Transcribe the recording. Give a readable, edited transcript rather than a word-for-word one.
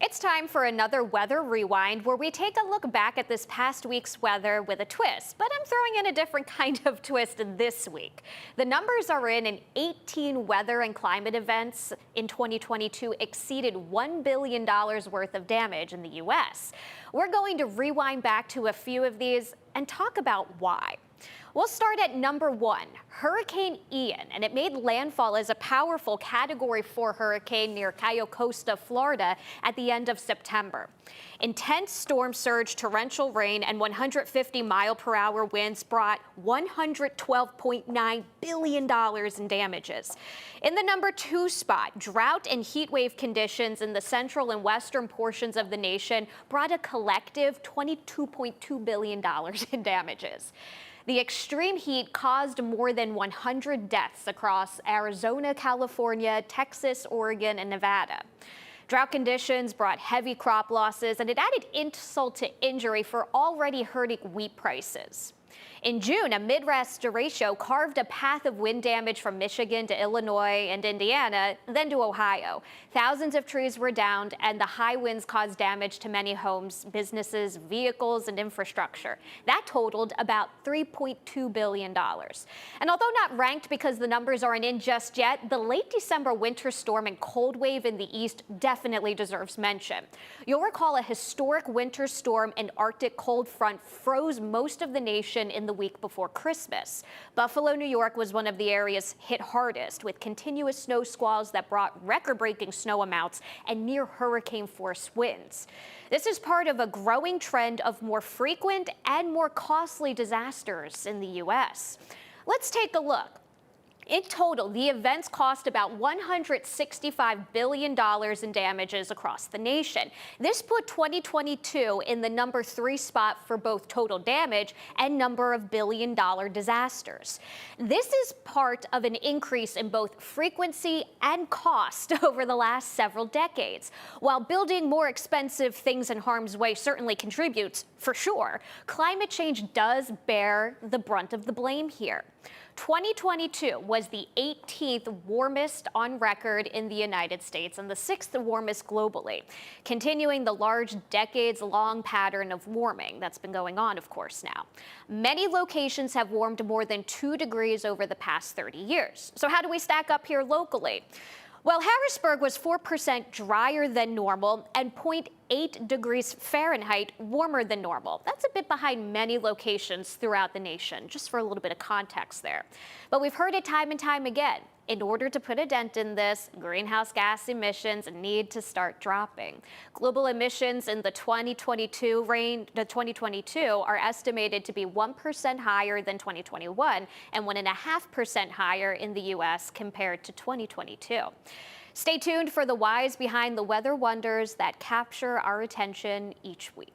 It's time for another weather rewind where we take a look back at this past week's weather with a twist, but I'm throwing in a different kind of twist this week. The numbers are in, and 18 weather and climate events in 2022 exceeded $1 billion worth of damage in the U.S. We're going to rewind back to a few of these and talk about why. We'll start at number 1, Hurricane Ian, and it made landfall as a powerful Category 4 hurricane near Cayo Costa, Florida at the end of September. Intense storm surge, torrential rain, and 150-mile-per-hour winds brought $112.9 billion in damages. In the number 2 spot, drought and heat wave conditions in the central and western portions of the nation brought a collective $22.2 billion in damages. The extreme heat caused more than 100 deaths across Arizona, California, Texas, Oregon, and Nevada. Drought conditions brought heavy crop losses, and it added insult to injury for already hurting wheat prices. In June, a Midwest derecho carved a path of wind damage from Michigan to Illinois and Indiana, then to Ohio. Thousands of trees were downed, and the high winds caused damage to many homes, businesses, vehicles, and infrastructure. That totaled about $3.2 billion. And although not ranked because the numbers aren't in just yet, the late December winter storm and cold wave in the east definitely deserves mention. You'll recall a historic winter storm and Arctic cold front froze most of the nation in the week before Christmas. Buffalo, New York was one of the areas hit hardest, with continuous snow squalls that brought record-breaking snow amounts and near hurricane-force winds. This is part of a growing trend of more frequent and more costly disasters in the U.S. Let's take a look. In total, the events cost about $165 billion in damages across the nation. This put 2022 in the number 3 spot for both total damage and number of billion-dollar disasters. This is part of an increase in both frequency and cost over the last several decades. While building more expensive things in harm's way certainly contributes, for sure, climate change does bear the brunt of the blame here. 2022 was the 18th warmest on record in the United States and the 6th warmest globally, continuing the large decades-long pattern of warming that's been going on, of course, now. Many locations have warmed more than 2 degrees over the past 30 years. So how do we stack up here locally? Well, Harrisburg was 4% drier than normal and 0.8 degrees Fahrenheit warmer than normal. That's a bit behind many locations throughout the nation, just for a little bit of context there. But we've heard it time and time again. In order to put a dent in this, greenhouse gas emissions need to start dropping. Global emissions in the 2022 are estimated to be 1% higher than 2021 and 1.5% higher in the U.S. compared to 2022. Stay tuned for the whys behind the weather wonders that capture our attention each week.